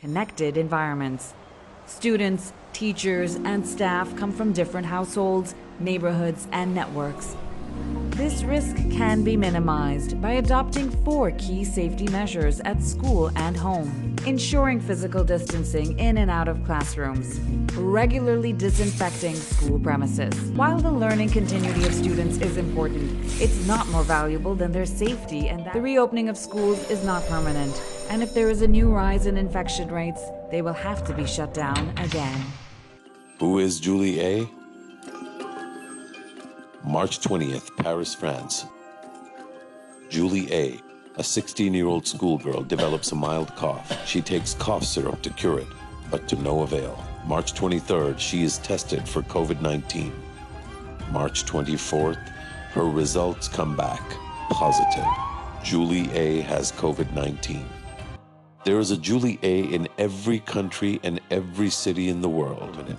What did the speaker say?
connected environments. Students, teachers, and staff come from different households, neighborhoods, and networks. This risk can be minimized by adopting 4 key safety measures at school and home: ensuring physical distancing in and out of classrooms, regularly disinfecting school premises. While the learning continuity of students is important, it's not more valuable than their safety, and that the reopening of schools is not permanent. And if there is a new rise in infection rates, they will have to be shut down again. Who is Julie A? March 20th, Paris, France. Julie A, a 16-year-old schoolgirl, develops a mild cough. She takes cough syrup to cure it, but to no avail. March 23rd, she is tested for COVID-19. March 24th, her results come back positive. Julie A has COVID-19. There is a Julie A in every country and every city in the world.